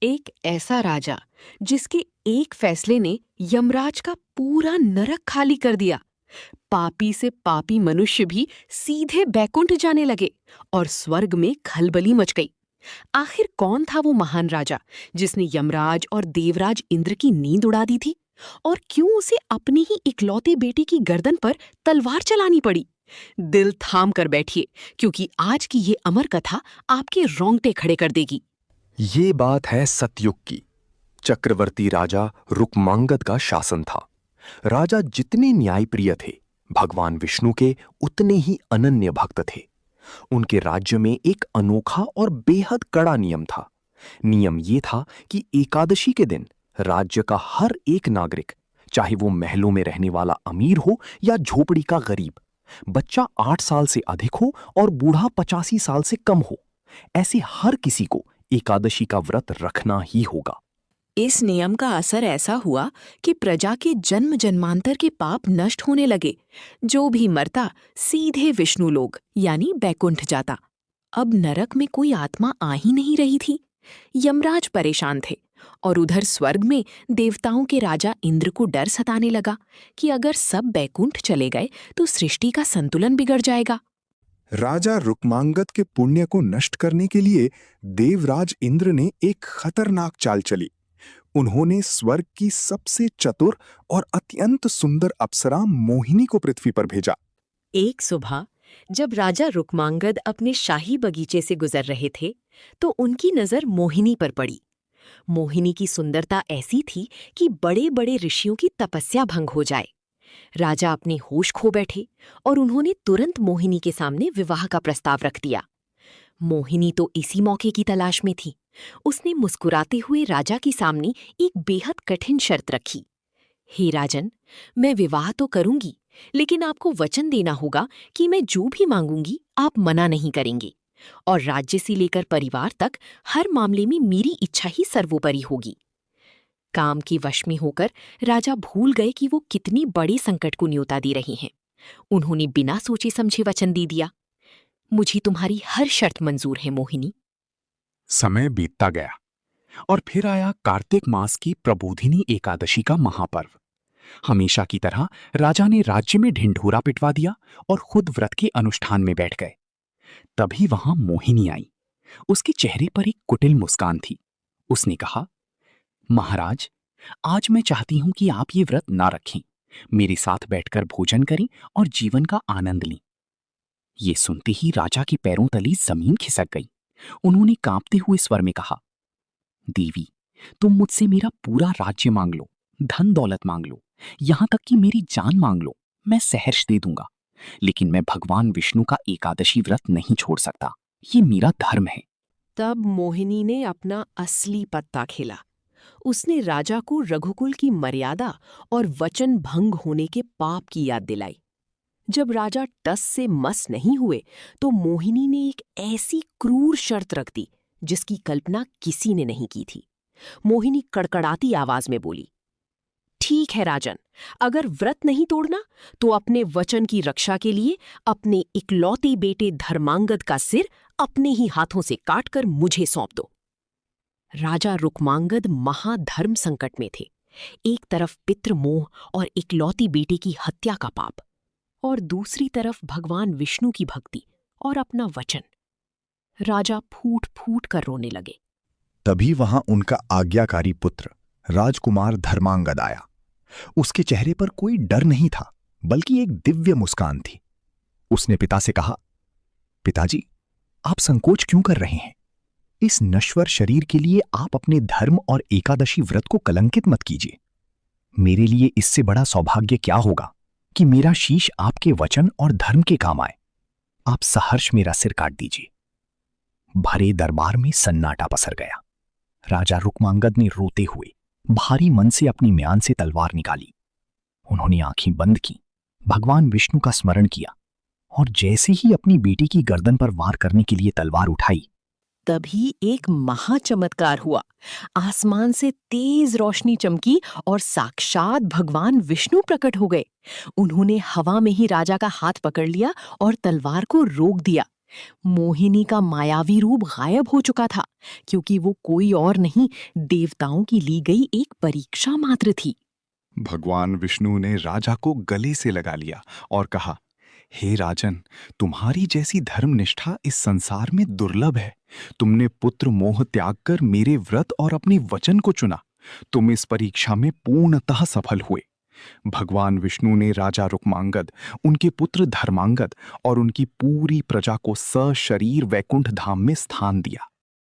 एक ऐसा राजा जिसके एक फैसले ने यमराज का पूरा नरक खाली कर दिया। पापी से पापी मनुष्य भी सीधे बैकुंठ जाने लगे और स्वर्ग में खलबली मच गई। आखिर कौन था वो महान राजा जिसने यमराज और देवराज इंद्र की नींद उड़ा दी थी? और क्यों उसे अपनी ही इकलौते बेटे की गर्दन पर तलवार चलानी पड़ी? दिल थाम कर बैठिए, क्योंकि आज की ये अमर कथा आपके रोंगटे खड़े कर देगी। ये बात है सतयुग की। चक्रवर्ती राजा रुक्मांगद का शासन था। राजा जितने न्यायप्रिय थे, भगवान विष्णु के उतने ही अनन्य भक्त थे। उनके राज्य में एक अनोखा और बेहद कड़ा नियम था। नियम ये था कि एकादशी के दिन राज्य का हर एक नागरिक, चाहे वो महलों में रहने वाला अमीर हो या झोपड़ी का गरीब, बच्चा 8 साल से अधिक हो और बूढ़ा 85 साल से कम हो, ऐसे हर किसी को एकादशी का व्रत रखना ही होगा। इस नियम का असर ऐसा हुआ कि प्रजा के जन्म जन्मांतर के पाप नष्ट होने लगे। जो भी मरता सीधे विष्णु लोक यानी बैकुंठ जाता। अब नरक में कोई आत्मा आ ही नहीं रही थी। यमराज परेशान थे और उधर स्वर्ग में देवताओं के राजा इंद्र को डर सताने लगा कि अगर सब बैकुंठ चले गए तो सृष्टि का संतुलन बिगड़ जाएगा। राजा रुक्मांगद के पुण्य को नष्ट करने के लिए देवराज इंद्र ने एक खतरनाक चाल चली। उन्होंने स्वर्ग की सबसे चतुर और अत्यंत सुंदर अप्सरा मोहिनी को पृथ्वी पर भेजा। एक सुबह जब राजा रुक्मांगद अपने शाही बगीचे से गुजर रहे थे, तो उनकी नजर मोहिनी पर पड़ी। मोहिनी की सुंदरता ऐसी थी कि बड़े बड़े ऋषियों की तपस्या भंग हो जाए। राजा अपने होश खो बैठे और उन्होंने तुरंत मोहिनी के सामने विवाह का प्रस्ताव रख दिया। मोहिनी तो इसी मौके की तलाश में थी। उसने मुस्कुराते हुए राजा के सामने एक बेहद कठिन शर्त रखी। हे राजन, मैं विवाह तो करूंगी, लेकिन आपको वचन देना होगा कि मैं जो भी मांगूंगी आप मना नहीं करेंगे, और राज्य से लेकर परिवार तक हर मामले में मेरी इच्छा ही सर्वोपरि होगी। काम के वश में होकर राजा भूल गए कि वो कितनी बड़ी संकट को न्योता दे रहे हैं। उन्होंने बिना सोचे समझे वचन दे दिया, मुझे तुम्हारी हर शर्त मंजूर है मोहिनी। समय बीतता गया और फिर आया कार्तिक मास की प्रबोधिनी एकादशी का महापर्व। हमेशा की तरह राजा ने राज्य में ढिंढोरा पिटवा दिया और खुद व्रत के अनुष्ठान में बैठ गए। तभी वहां मोहिनी आई। उसके चेहरे पर एक कुटिल मुस्कान थी। उसने कहा, महाराज, आज मैं चाहती हूं कि आप ये व्रत ना रखें, मेरे साथ बैठकर भोजन करें और जीवन का आनंद लें। ये सुनते ही राजा के पैरों तले जमीन खिसक गई। उन्होंने कांपते हुए स्वर में कहा, देवी, तुम मुझसे मेरा पूरा राज्य मांग लो, धन दौलत मांग लो, यहां तक कि मेरी जान मांग लो, मैं सहर्ष दे दूंगा, लेकिन मैं भगवान विष्णु का एकादशी व्रत नहीं छोड़ सकता। ये मेरा धर्म है। तब मोहिनी ने अपना असली पत्ता खेला। उसने राजा को रघुकुल की मर्यादा और वचन भंग होने के पाप की याद दिलाई। जब राजा टस से मस नहीं हुए, तो मोहिनी ने एक ऐसी क्रूर शर्त रख दी जिसकी कल्पना किसी ने नहीं की थी। मोहिनी कड़कड़ाती आवाज में बोली, ठीक है राजन, अगर व्रत नहीं तोड़ना तो अपने वचन की रक्षा के लिए अपने इकलौते बेटे धर्मांगद का सिर अपने ही हाथों से काटकर मुझे सौंप दो। राजा रुक्मांगद महाधर्म संकट में थे। एक तरफ पितृमोह और इकलौती बेटे की हत्या का पाप, और दूसरी तरफ भगवान विष्णु की भक्ति और अपना वचन। राजा फूट फूट कर रोने लगे। तभी वहां उनका आज्ञाकारी पुत्र राजकुमार धर्मांगद आया। उसके चेहरे पर कोई डर नहीं था, बल्कि एक दिव्य मुस्कान थी। उसने पिता से कहा, पिताजी, आप संकोच क्यों कर रहे हैं? इस नश्वर शरीर के लिए आप अपने धर्म और एकादशी व्रत को कलंकित मत कीजिए। मेरे लिए इससे बड़ा सौभाग्य क्या होगा कि मेरा शीश आपके वचन और धर्म के काम आए। आप सहर्ष मेरा सिर काट दीजिए। भरे दरबार में सन्नाटा पसर गया। राजा रुक्मांगद ने रोते हुए भारी मन से अपनी म्यान से तलवार निकाली। उन्होंने आंखें बंद की, भगवान विष्णु का स्मरण किया, और जैसे ही अपनी बेटी की गर्दन पर वार करने के लिए तलवार उठाई, तभी एक महाचमत्कार हुआ। आसमान से तेज रोशनी चमकी और साक्षात भगवान विष्णु प्रकट हो गए। उन्होंने हवा में ही राजा का हाथ पकड़ लिया और तलवार को रोक दिया। मोहिनी का मायावी रूप गायब हो चुका था, क्योंकि वो कोई और नहीं, देवताओं की ली गई एक परीक्षा मात्र थी। भगवान विष्णु ने राजा को गले से लगा लिया और कहा, हे राजन, तुम्हारी जैसी धर्मनिष्ठा इस संसार में दुर्लभ है। तुमने पुत्र मोह त्याग कर मेरे व्रत और अपने वचन को चुना। तुम इस परीक्षा में पूर्णतः सफल हुए। भगवान विष्णु ने राजा रुक्मांगद, उनके पुत्र धर्मांगद और उनकी पूरी प्रजा को सशरीर वैकुंठ धाम में स्थान दिया।